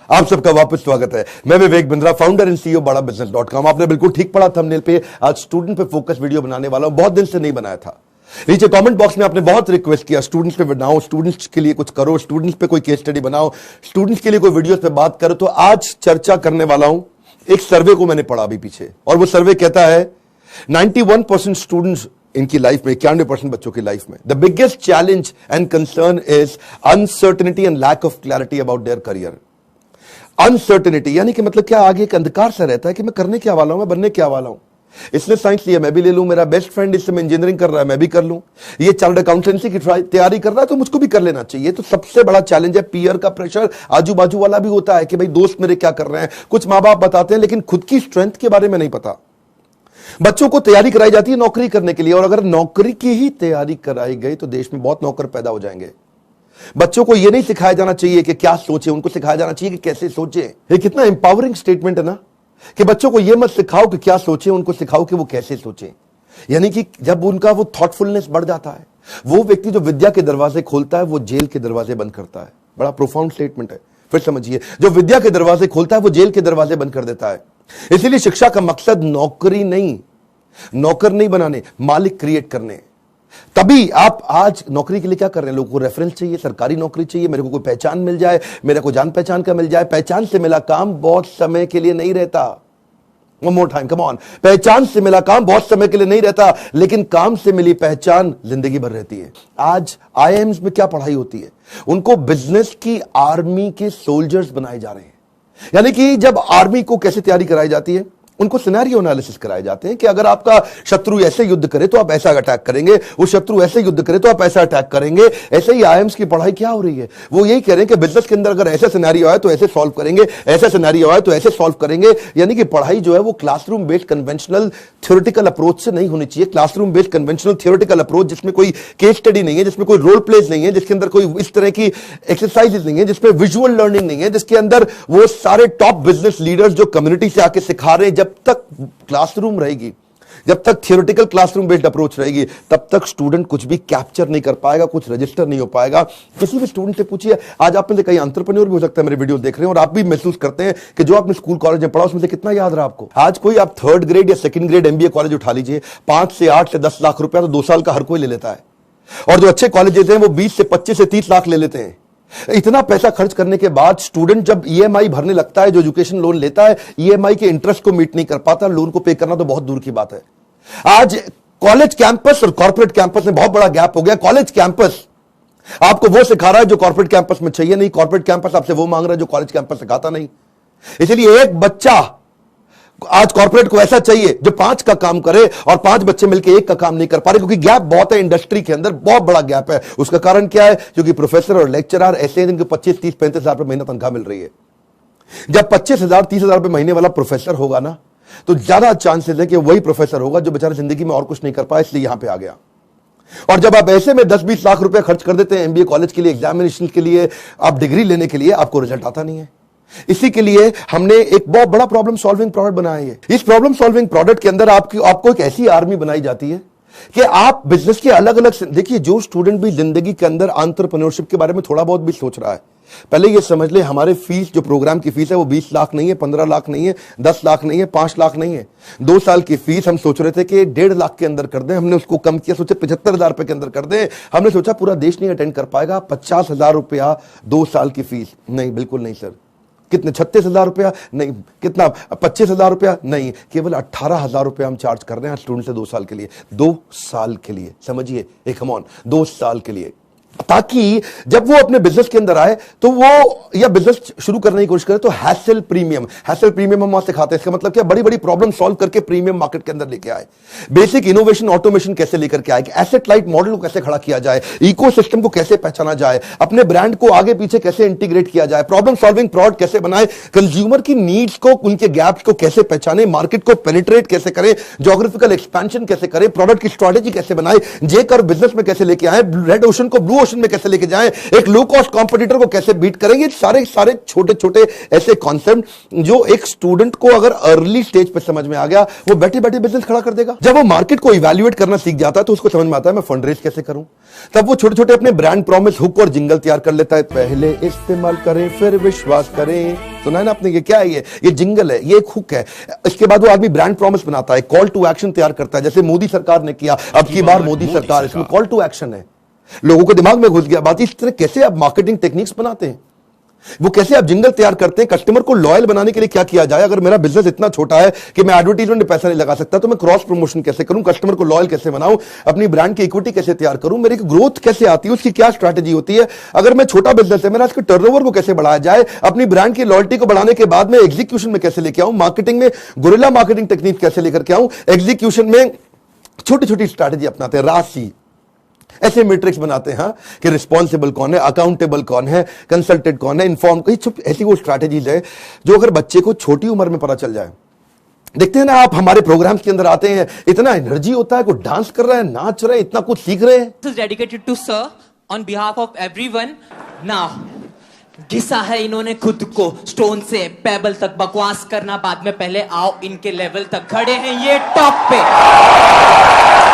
आप सबका वापस स्वागत है। मैं Vivek Bindra, founder and CEO badabusiness.com। आपने बिल्कुल ठीक पढ़ा थंबनेल पे। आज स्टूडेंट पे फोकस वीडियो बनाने वाला हूं, बहुत दिन से नहीं बनाया था। नीचे कमेंट बॉक्स में आपने बहुत रिक्वेस्ट किया स्टूडेंट्स पे बनाओ, स्टूडेंट्स के लिए कुछ करो, स्टूडेंट्स पे कोई केस स्टडी बनाओ, स्टूडेंट्स के लिए कोई वीडियोस पे बात करो। तो आज चर्चा करने वाला हूं एक सर्वे को मैंने पढ़ा अभी पीछे, और वो सर्वे कहता है 91% स्टूडेंट्स इनकी लाइफ में, 91% बच्चों की लाइफ में the biggest challenge and concern is uncertainty and lack of clarity about their career. Uncertainty यानी कि मतलब क्या, आगे एक अंधकार सा रहता है कि मैं करने क्या वाला हूं, मैं बनने क्या वाला हूं। इसने साइंस लिया, मैं भी ले लूं। मेरा बेस्ट फ्रेंड इस समय इंजीनियरिंग कर रहा है, मैं भी कर लूं। ये चार्टर्ड अकाउंटेंसी की तैयारी कर रहा है, तो मुझको भी कर लेना चाहिए। तो सबसे बड़ा चैलेंज है पीयर का प्रेशर। आजू बाजू वाला भी होता है कि भाई दोस्त मेरे क्या कर रहे हैं, कुछ मां बाप बताते हैं, लेकिन खुद की स्ट्रेंथ के बारे में नहीं पता। बच्चों को तैयारी कराई जाती है नौकरी करने के लिए, और अगर नौकरी की ही तैयारी कराई गई तो देश में बहुत नौकर पैदा हो जाएंगे। बच्चों को यह नहीं सिखाया जाना चाहिए कि क्या सोचे, उनको सिखाया जाना चाहिए कि कैसे सोचे। ये कितना एम्पावरिंग स्टेटमेंट है ना, कि बच्चों को यह मत सिखाओ कि क्या सोचे, उनको सिखाओ कि वो कैसे सोचे। यानी कि जब उनका वो थॉटफुलनेस बढ़ जाता है, वो व्यक्ति जो विद्या के दरवाजे खोलता है वो जेल के दरवाजे बंद करता है। बड़ा प्रोफाउंड स्टेटमेंट है, फिर समझिए। जो विद्या के दरवाजे खोलता है वो जेल के दरवाजे बंद कर देता है। इसीलिए शिक्षा का मकसद नौकरी नहीं, नौकर नहीं बनाने, मालिक क्रिएट करने। तभी आप आज नौकरी के लिए क्या कर रहे हैं, लोगों को रेफरेंस चाहिए, सरकारी नौकरी चाहिए, मेरे को कोई पहचान मिल जाए, मेरे को जान पहचान का मिल जाए। पहचान से मिला काम बहुत समय के लिए नहीं रहता। One more time, come on। पहचान से मिला काम बहुत समय के लिए नहीं रहता, लेकिन काम से मिली पहचान जिंदगी भर रहती है। आज IIMs में क्या पढ़ाई होती है, उनको बिजनेस की आर्मी के सोल्जर्स बनाए जा रहे हैं। यानी कि जब आर्मी को कैसे तैयारी कराई जाती है, उनको सिनेरियो एनालिसिस कराए जाते हैं कि अगर आपका शत्रु ऐसे युद्ध करे तो आप ऐसा अटैक करेंगे, वो शत्रु ऐसे युद्ध करे तो आप ऐसा अटैक करेंगे। ऐसे ही IIMs की पढ़ाई क्या हो रही है, वो यही कह रहे हैं कि बिजनेस के अंदर अगर ऐसा सिनेरियो आए तो ऐसे सॉल्व करेंगे, ऐसा सिनेरियो आए तो ऐसे सॉल्व करेंगे। यानी कि पढ़ाई जो है वो classroom based conventional theoretical approach से नहीं होनी चाहिए। Classroom based conventional theoretical approach जिसमें कोई केस स्टडी नहीं है, जिसमें कोई रोल प्लेस नहीं है, जिसके अंदर कोई इस तरह की एक्सरसाइजेज नहीं है, जिसमें विजुअल लर्निंग नहीं है, जिसके अंदर वो सारे टॉप बिजनेस लीडर्स जो कम्युनिटी से आके सिखा रहे हैं। जब तक क्लासरूम रहेगी, जब तक थियोरेटिकल क्लासरूम बेस्ड अप्रोच रहेगी, तब तक स्टूडेंट कुछ भी कैप्चर नहीं कर पाएगा, कुछ रजिस्टर नहीं हो पाएगा। किसी भी स्टूडेंट से पूछिए, आज आप में से कई एंटरप्रेन्योर भी हो सकता है मेरे वीडियो देख रहे हैं, और आप भी महसूस करते हैं कि जो आपने स्कूल कॉलेज में पढ़ा उसमें से कितना याद रहा आपको। आज कोई आप 3rd ग्रेड या 2nd ग्रेड MBA कॉलेज उठा लीजिए, 5 से 8 से 10 लाख रुपया तो 2 साल का हर कोई ले लेता है। और जो अच्छे कॉलेजेस हैं वो 20 से 25 से 30 लाख ले लेते हैं। इतना पैसा खर्च करने के बाद स्टूडेंट जब EMI भरने लगता है, जो एजुकेशन लोन लेता है, EMI के इंटरेस्ट को मीट नहीं कर पाता, लोन को पे करना तो बहुत दूर की बात है। आज कॉलेज कैंपस और कॉर्पोरेट कैंपस में बहुत बड़ा गैप हो गया। कॉलेज कैंपस आपको वो सिखा रहा है जो कॉर्पोरेट कैंपस में चाहिए नहीं, कॉर्पोरेट कैंपस आपसे वो मांग रहा है जो कॉलेज कैंपस सिखाता नहीं। इसलिए एक बच्चा आज कॉर्पोरेट को ऐसा चाहिए जो 5 का काम करे, और 5 बच्चे मिलकर 1 का काम नहीं कर पा रहे, क्योंकि गैप बहुत है इंडस्ट्री के अंदर, बहुत बड़ा गैप है। उसका कारण क्या है, क्योंकि प्रोफेसर और लेक्चरर ऐसे हैं जिनको 25, 30, 35 हजार रुपए महीना तनख्वाह मिल रही है। जब 25,000, 30,000 रुपए महीने वाला प्रोफेसर होगा ना, तो ज्यादा चांसेस है कि वही प्रोफेसर होगा जो बेचारा जिंदगी में और कुछ नहीं कर पाया, इसलिए यहां पे आ गया। और जब आप ऐसे में 10-20 लाख रुपए खर्च कर देते हैं MBA कॉलेज के लिए, एग्जामिनेशन के लिए, आप डिग्री लेने के लिए, आपको रिजल्ट आता नहीं है। इसी के लिए हमने एक बहुत बड़ा प्रॉब्लम सॉल्विंग प्रोडक्ट बनाया है। इस प्रॉब्लम सॉल्विंग प्रोडक्ट के अंदर आपको एक ऐसी आर्मी बनाई जाती है कि आप बिजनेस के अलग अलग, देखिए जो स्टूडेंट भी जिंदगी के अंदर एंटरप्रेन्योरशिप के बारे में थोड़ा बहुत भी सोच रहा है, पहले ये समझ ले हमारे फीस, जो प्रोग्राम की फीस है वो 20 लाख नहीं है, 15 लाख नहीं है, 10 लाख नहीं है, 5 लाख नहीं है। 2 साल की फीस हम सोच रहे थे कि 1.5 लाख के अंदर कर दें, हमने उसको कम किया, सोचे 75,000 रुपए के अंदर कर दें। हमने सोचा पूरा देश नहीं अटेंड कर पाएगा, 50,000 रुपया 2 साल की फीस। नहीं, बिल्कुल नहीं सर। कितने, 36,000 रुपया? नहीं। कितना, 25,000 रुपया? नहीं। केवल 18,000 रुपया हम चार्ज कर रहे हैं स्टूडेंट से 2 साल के लिए। 2 साल के लिए, समझिए, एक कम ऑन 2 साल के लिए, ताकि जब वो अपने बिजनेस के अंदर आए तो वो, या बिजनेस शुरू करने की कोशिश करे तो हैसल प्रीमियम हम वहां सिखाते हैं। इसका मतलब क्या, बड़ी बड़ी प्रॉब्लम सॉल्व करके प्रीमियम मार्केट के अंदर लेके आए, बेसिक इनोवेशन ऑटोमेशन कैसे लेकर के आए, एसेट लाइट मॉडल को कैसे खड़ा किया जाए, इकोसिस्टम को कैसे पहचाना जाए, अपने ब्रांड को आगे पीछे कैसे इंटीग्रेट किया जाए, प्रॉब्लम सॉल्विंग प्रोडक्ट कैसे बनाए, कंज्यूमर की नीड्स को, उनके गैप्स को कैसे पहचाने, मार्केट को पेनिट्रेट कैसे करें, ज्योग्राफिकल एक्सपेंशन कैसे करें, प्रोडक्ट की स्ट्रेटेजी कैसे बनाए, जेकर बिजनेस में कैसे लेके आए, रेड ओशन को ब्लू प्रमोशन में कैसे लेके जाएं, एक लो कॉस्ट कॉम्पिटिटर को कैसे बीट करेंगे, सारे सारे छोटे छोटे ऐसे कॉन्सेप्ट जो एक स्टूडेंट को अगर अर्ली स्टेज पे समझ में आ गया, वो बैठे बैठे बिजनेस खड़ा कर देगा। जब वो मार्केट को इवैल्यूएट करना सीख जाता है तो उसको समझ में आता है मैं फंड रेज कैसे करूं। तब वो छोटे छोटे अपने ब्रांड प्रॉमिस, हुक और जिंगल तैयार कर लेता है। पहले इस्तेमाल करें फिर विश्वास करें, सुना है ना आपने? ये क्या है? ये जिंगल है, ये एक हुक है। इसके बाद वो आदमी ब्रांड प्रॉमिस बनाता है, कॉल टू एक्शन तैयार करता है, जैसे मोदी सरकार ने किया, अब की बार मोदी सरकार, इसमें कॉल टू एक्शन है। लोगों के दिमाग में घुस गया बात। इस तरह कैसे आप मार्केटिंग टेक्निक्स बनाते हैं, वो कैसे आप जिंगल तैयार करते हैं, कस्टमर को लॉयल बनाने के लिए क्या किया जाए। अगर मेरा बिजनेस इतना छोटा है कि मैं एडवर्टाइजमेंट में पैसा नहीं लगा सकता, तो मैं क्रॉस प्रमोशन कैसे करूं, कस्टमर को लॉयल कैसे बनाऊं, अपनी ब्रांड की इक्विटी कैसे तैयार करूं, मेरी ग्रोथ कैसे आती है, उसकी क्या स्ट्रैटेजी होती है। अगर मैं छोटा बिजनेस है, मेरा इसके टर्नओवर को कैसे बढ़ाया जाए, अपनी ब्रांड की लॉयल्टी को बढ़ाने के बाद में एग्जीक्यूशन में कैसे लेके आऊं, मार्केटिंग में गुरिल्ला मार्केटिंग टेक्निक कैसे लेकर के आऊं, एग्जीक्यूशन में छोटी छोटी स्ट्रैटेजी अपनाते हैं, राशि ऐसे मैट्रिक्स बनाते हैं कि रिस्पॉन्सिबल कौन है, अकाउंटेबल कौन है, कंसल्टेंट कौन है, इन्फॉर्म, ऐसी वो स्ट्रैटेजीज है जो अगर बच्चे को छोटी उम्र में पता चल जाए। देखते हैं ना आप, हमारे प्रोग्राम्स के अंदर आते हैं, इतना एनर्जी होता है, कोई डांस कर रहा है, नाच रहे हैं, इतना कुछ सीख रहे हैं। This is dedicated to sir on behalf of everyone. Now, घिसा है इन्होंने खुद को स्टोन से पेबल तक, बकवास करना बाद में, पहले आओ इनके लेवल तक। खड़े हैं ये टॉप पे,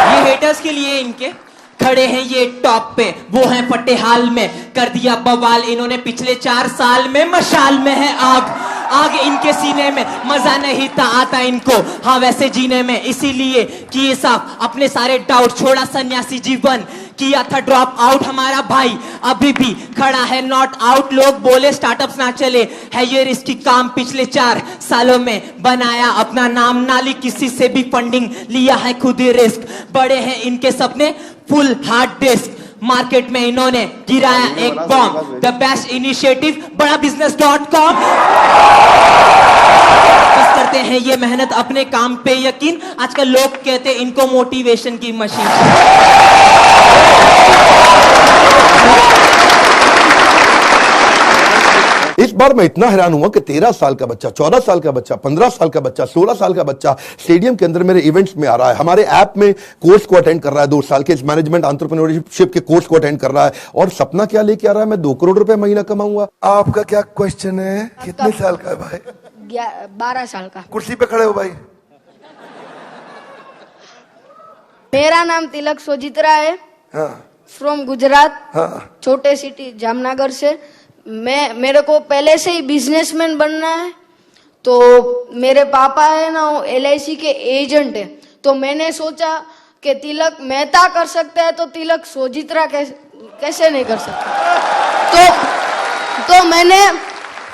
ये हेटर्स के लिए इनके खड़े हैं ये टॉप पे, वो हैं फटे हाल में, कर दिया बवाल इन्होंने पिछले 4 साल में। मशाल में है आग, आग इनके सीने में, मजा नहीं था आता इनको हाँ वैसे जीने में, इसीलिए किए साफ अपने सारे डाउट, छोड़ा सन्यासी जीवन, किया था ड्रॉप आउट हमारा भाई, अभी भी खड़ा है नॉट आउट। लोग बोले स्टार्टअप्स ना चले, है ये रिस्की काम, पिछले 4 सालों में बनाया अपना नाम, नाली किसी से भी फंडिंग लिया है, खुद ही रिस्क, बड़े हैं इनके सपने, फुल हार्ड डिस्क, मार्केट में इन्होंने गिराया एक बॉम्ब, द बेस्ट इनिशिएटिव बड़ा business.com। बस करते हैं ये मेहनत अपने काम पे यकीन, आजकल लोग कहते इनको मोटिवेशन की मशीन। इस बार मैं इतना हैरान हुआ कि 13 साल का बच्चा, 14 साल का बच्चा, 15 साल का बच्चा, 16 साल का बच्चा स्टेडियम के अंदर मेरे इवेंट्स में आ रहा है, हमारे ऐप में कोर्स को अटेंड कर रहा है, 2 साल के मैनेजमेंट एंटरप्रेन्योरशिप के कोर्स को अटेंड कर रहा है, और सपना क्या लेके आ रहा है, मैं 2 करोड़ रुपए महीना कमाऊंगा। आपका क्या क्वेश्चन है? कितने साल का है भाई? 12 साल का। कुर्सी पे खड़े हो भाई। मेरा नाम तिलक सोजित्रा है, फ्रॉम गुजरात, छोटे सिटी जामनगर से। मेरे को पहले से ही बिजनेसमैन बनना है, तो मेरे पापा है ना वो LIC के एजेंट है, तो मैंने सोचा कि तिलक मेहता कर सकता है तो तिलक सोजित्रा कैसे नहीं कर सकता। तो मैंने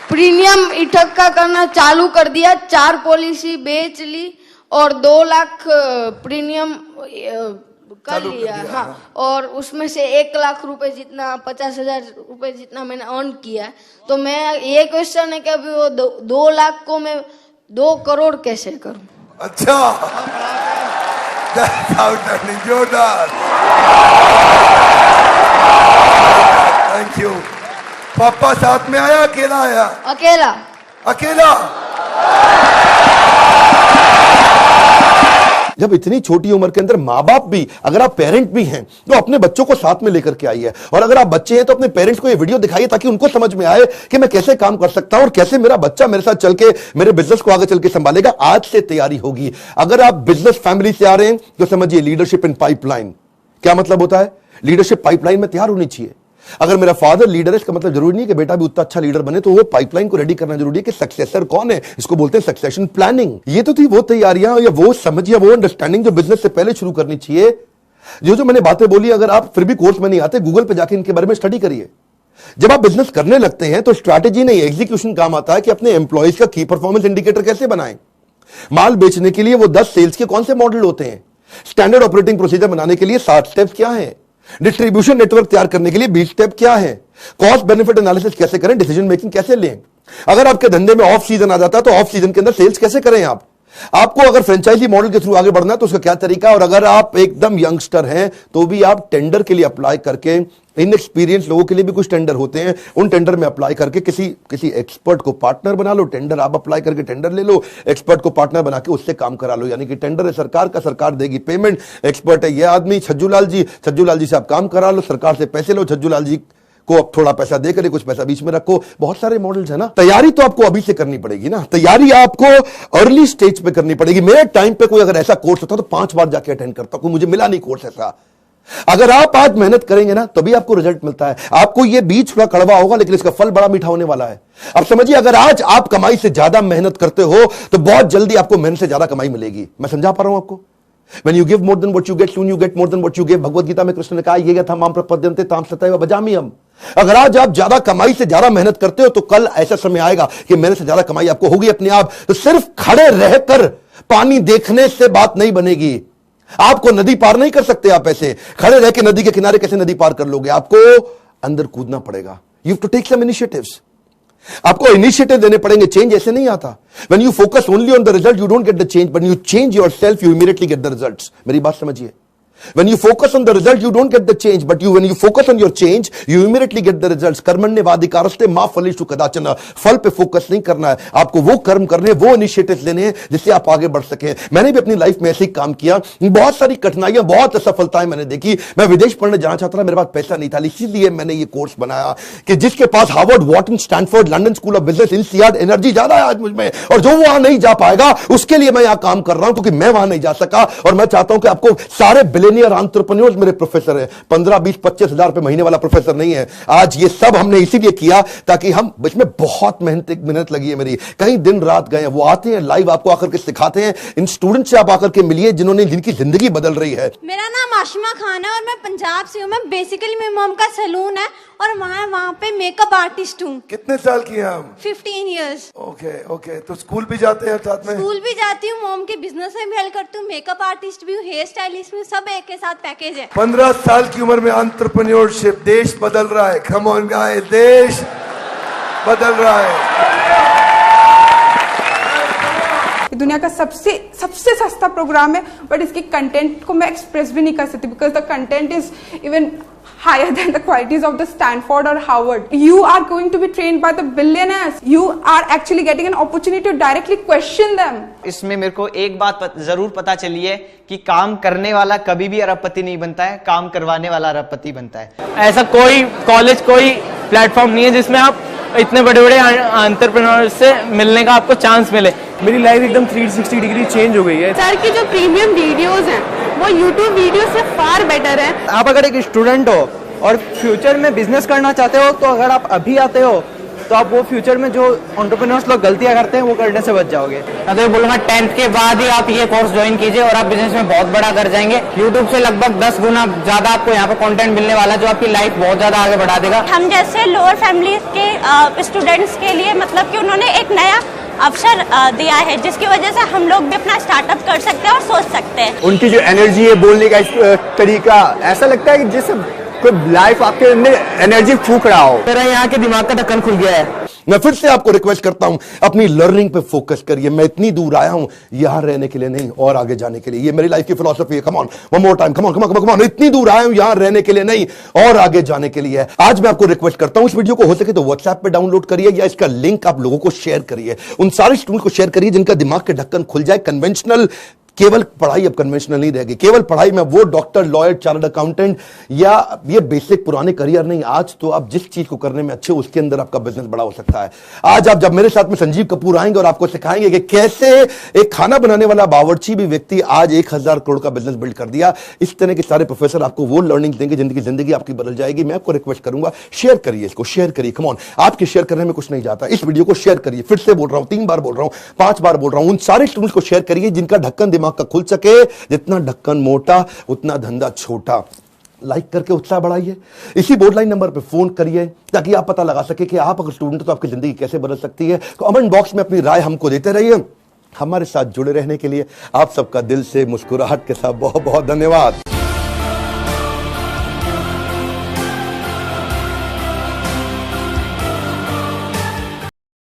प्रीमियम इकट्ठा करना चालू कर दिया, 4 पॉलिसी बेच ली और 2 लाख प्रीमियम कर लिया। हाँ, और उसमें से 1 लाख रुपए जितना, 50,000 रुपए जितना मैंने अर्न किया है। तो मैं ये क्वेश्चन है कि अभी वो 2 लाख को मैं 2 करोड़ कैसे करूं? अच्छा, जोरदार, थैंक यू। पापा साथ में आया, अकेला आया? अकेला। अकेला? जब इतनी छोटी उम्र के अंदर माँ बाप भी, अगर आप पेरेंट भी हैं तो अपने बच्चों को साथ में लेकर के आइए, और अगर आप बच्चे हैं तो अपने पेरेंट्स को ये वीडियो दिखाइए ताकि उनको समझ में आए कि मैं कैसे काम कर सकता हूं और कैसे मेरा बच्चा मेरे साथ चल के मेरे बिजनेस को आगे चल के संभालेगा। आज से तैयारी होगी। अगर आप बिजनेस फैमिली से आ रहे हैं तो समझिए लीडरशिप इन पाइपलाइन। क्या मतलब होता है? लीडरशिप पाइपलाइन में तैयार होनी चाहिए। अगर मेरा फादर लीडर है, इसका मतलब जरूरी नहीं कि बेटा भी उतना अच्छा लीडर बने, तो वो पाइपलाइन को रेडी करना जरूरी है कि सक्सेसर कौन है, इसको बोलते हैं सक्सेशन प्लानिंग। ये तो थी वो तैयारियां या वो समझ या वो अंडरस्टैंडिंग जो बिजनेस से पहले शुरू करनी चाहिए। जो मैंने बातें बोली, अगर आप फिर भी कोर्स में नहीं आते, गूगल पे जाके इनके बारे में स्टडी करिए। जब आप बिजनेस करने लगते हैं तो स्ट्रैटेजी नहीं, एग्जीक्यूशन काम आता है कि अपने एम्प्लॉइज का की परफॉर्मेंस इंडिकेटर कैसे बनाएं। माल बेचने के लिए वो 10 सेल्स के कौन से मॉडल होते हैं, स्टैंडर्ड ऑपरेटिंग प्रोसीजर बनाने के लिए 7 स्टेप्स क्या है, डिस्ट्रीब्यूशन नेटवर्क तैयार करने के लिए 20 स्टेप क्या है, कॉस्ट बेनिफिट एनालिसिस कैसे करें, डिसीजन मेकिंग कैसे लें। अगर आपके धंधे में ऑफ सीजन आ जाता है तो ऑफ सीजन के अंदर सेल्स कैसे करें आप, आपको अगर फ्रेंचाइजी मॉडल के थ्रू आगे बढ़ना है तो उसका क्या तरीका है, और अगर आप एकदम यंगस्टर हैं तो भी आप टेंडर के लिए अप्लाई करके, इनएक्सपीरियंस लोगों के लिए भी कुछ टेंडर होते हैं, उन टेंडर में अप्लाई करके किसी एक्सपर्ट को पार्टनर बना लो। टेंडर आप अप्लाई करके टेंडर ले लो, एक्सपर्ट को पार्टनर बना के उससे काम करा लो। यानी कि टेंडर है सरकार का, सरकार देगी पेमेंट, एक्सपर्ट है ये आदमी छज्जू लाल जी से आप काम करा लो, सरकार से पैसे लो, छज्जू लाल जी को अब थोड़ा पैसा देकर कुछ पैसा बीच में रखो। बहुत सारे मॉडल्स है ना। तैयारी तो आपको अभी से करनी पड़ेगी ना, तैयारी आपको अर्ली स्टेज पे करनी पड़ेगी। मेरे टाइम पे कोई अगर ऐसा कोर्स होता तो 5 बार जाके अटेंड करता, कोई मुझे मिला नहीं कोर्स ऐसा। अगर आप आज मेहनत करेंगे ना तभी आपको रिजल्ट मिलता है। आपको ये बीज थोड़ा कड़वा होगा लेकिन इसका फल बड़ा मीठा होने वाला है। अब समझिए, अगर आज आप कमाई से ज्यादा मेहनत करते हो तो बहुत जल्दी आपको मेहनत से ज्यादा कमाई मिलेगी। मैं समझा पा रहा हूं आपको? When you give more than what you get, soon you get more than what you give। Bhagavad Gita में कृष्ण ने कहा, ये था माम प्रपद्यन्ते ताम सतैव भजाम्यहम्। अगर आज आप ज्यादा कमाई से ज्यादा मेहनत करते हो तो कल ऐसा समय आएगा कि मेहनत से ज्यादा कमाई आपको होगी अपने आप। तो सिर्फ खड़े रहकर पानी देखने से बात नहीं बनेगी। आपको नदी पार नहीं कर सकते आप ऐसे खड़े रह के। नदी के किनारे कैसे नदी पार कर लोगे? आपको अंदर कूदना पड़ेगा। You have to take some initiatives. आपको इनिशिएटिव देने पड़ेंगे। चेंज ऐसे नहीं आता। When you focus only on the result, you don't get the change, but you change yourself, you immediately get the results। मेरी बात समझिए। When you focus on the result, you don't get the change, but when you focus on your change, you immediately get the results। कर्मण्येवाधिकारस्ते मा फलेषु कदाचन। फल पे focus नहीं करना है आपको, वो कर्म करने, वो इनिशिएटिव लेने हैं जिससे आप आगे बढ़ सके। मैंने भी अपनी लाइफ में ऐसे ही काम किया। बहुत सारी कठिनाइयां, बहुत असफलताएं मैंने देखी। मैं विदेश पढ़ने जाना चाहता था, मेरे पास पैसा नहीं था, इसीलिए मैंने ये कोर्स बनाया कि जिसके पास Harvard, Wharton, Stanford, London School of Business, INSEAD, energy ज्यादा है आज मुझमें, और जो वहां नहीं जा पाएगा उसके लिए मैं यहां काम कर रहा हूं क्योंकि मैं वहां नहीं जा सका। और मैं चाहता हूं कि आपको सारे बिलियनियर एंटरप्रेन्योर्स मेरे प्रोफेसर है। 15, 20, 25 हजार रुपए महीने वाला प्रोफेसर नहीं है। आज ये सब हमने इसीलिए किया ताकि हम, इसमें बहुत मेहनत लगी है मेरी, कहीं दिन रात गए। वो आते हैं लाइव, आपको आकर के सिखाते हैं। इन स्टूडेंट से आप आकर के मिलिए जिनकी जिंदगी बदल रही है। मेरा नाम आशिमा खान है और मैं पंजाब से हूँ। मैं बेसिकली मेरी मॉम का सैलून है और वहाँ पे मेकअप आर्टिस्ट हूँ। कितने साल की हैं हम? 15 इयर्स। ओके। तो स्कूल भी जाते हैं साथ में? स्कूल भी जाती हूँ, मॉम के बिजनेस में भी हेल्प करती हूँ, मेकअप आर्टिस्ट भी हूँ, हेयर स्टाइलिस्ट भी हूँ, सब एक के साथ पैकेज है। 15 साल की उम्र में एंटरप्रेन्योरशिप, देश बदल रहा है। कम ऑन गाइस, देश बदल रहा है। दुनिया का सबसे सस्ता प्रोग्राम है, बट इसके कंटेंट को मैं एक्सप्रेस भी नहीं कर सकती because the content is even higher than the qualities of the Stanford or Harvard. You are going to be trained by the billionaires. You are actually getting an opportunity to directly question them. इसमें मेरे को एक बात जरूर पता चली है कि काम करने वाला कभी भी अरबपति नहीं बनता है, काम करवाने वाला अरबपति बनता है। ऐसा कोई कॉलेज, कोई प्लेटफॉर्म नहीं है जिसमें आप इतने बड़े बड़े एंटरप्रेन्योर से मिलने का आपको चांस मिले। मेरी लाइफ एकदम 360 डिग्री चेंज हो गई है। सर की जो प्रीमियम वीडियोस हैं वो YouTube वीडियो से फार बेटर है। आप अगर एक स्टूडेंट हो और फ्यूचर में बिजनेस करना चाहते हो तो अगर आप अभी आते हो तो आप वो फ्यूचर में जो एंटरप्रेन्योर्स लोग गलतियां करते हैं वो करने से बच जाओगे। मैं तो बोलूंगा 10th के बाद ही आप ये कोर्स ज्वाइन कीजिए और आप बिजनेस में बहुत बड़ा कर जाएंगे। YouTube से लगभग 10 गुना ज्यादा आपको यहाँ पे कंटेंट मिलने वाला है जो आपकी लाइफ बहुत ज्यादा आगे बढ़ा देगा। हम जैसे लोअर फैमिली के स्टूडेंट्स के लिए मतलब कि उन्होंने एक नया अवसर दिया है जिसकी वजह से हम लोग भी अपना स्टार्टअप कर सकते हैं और सोच सकते हैं। उनकी जो एनर्जी है, बोलने का तरीका, ऐसा लगता है कि जैसे कोई लाइफ आपके अंदर एनर्जी फूक रहा हो। मेरा यहाँ के दिमाग का ढक्कन खुल गया है। मैं फिर से आपको रिक्वेस्ट करता हूं, अपनी लर्निंग पे फोकस करिए। मैं इतनी दूर आया हूं यहां रहने के लिए नहीं, और आगे जाने के लिए। ये मेरी लाइफ की फिलॉसफी है। Come on, one more time, come on. इतनी दूर आया हूं यहां रहने के लिए नहीं, और आगे जाने के लिए है। आज मैं आपको रिक्वेस्ट करता हूं, इस वीडियो को हो सके तो व्हाट्सएप पे डाउनलोड करिए या इसका लिंक आप लोगों को शेयर करिए। उन सारे स्टूडेंट को शेयर करिए जिनका दिमाग के ढक्कन खुल जाए। कन्वेंशनल केवल पढ़ाई अब कन्वेंशनल नहीं रहेगी। केवल पढ़ाई में वो डॉक्टर, लॉयर, चार्टर्ड अकाउंटेंट या ये बेसिक पुराने करियर नहीं। आज तो आप जिस चीज को करने में अच्छे हो उसके अंदर आपका बिजनेस बड़ा हो सकता है। आज आप जब मेरे साथ में संजीव कपूर आएंगे और आपको सिखाएंगे कि कैसे एक खाना बनाने वाला बावर्ची भी व्यक्ति आज 1000 करोड़ का बिजनेस बिल्ड कर दिया। इस तरह के सारे प्रोफेसर आपको वो लर्निंग देंगे जिंदगी आपकी बदल जाएगी। मैं आपको रिक्वेस्ट करूंगा, शेयर करिए इसको, शेयर करिए। कम ऑन, आपके शेयर करने में कुछ नहीं जाता। इस वीडियो को शेयर करिए। फिर से बोल रहा हूं, 3 बार बोल रहा हूं, 5 बार बोल रहा हूं। उन सारे स्टूडेंट्स को शेयर करिए जिनका ढक्कन दिमाग का खुल सके। जितना ढक्कन मोटा उतना धंधा छोटा। लाइक करके उत्साह बढ़ाइए। इसी बोर्डलाइन नंबर पे फोन करिए ताकि आप पता लगा सके कि आप अगर स्टूडेंट तो आपकी जिंदगी कैसे बदल सकती है। कमेंट बॉक्स में अपनी राय हमको देते रहिए। हमारे साथ जुड़े रहने के लिए आप सबका दिल से मुस्कुराहट के साथ बहुत बहुत धन्यवाद।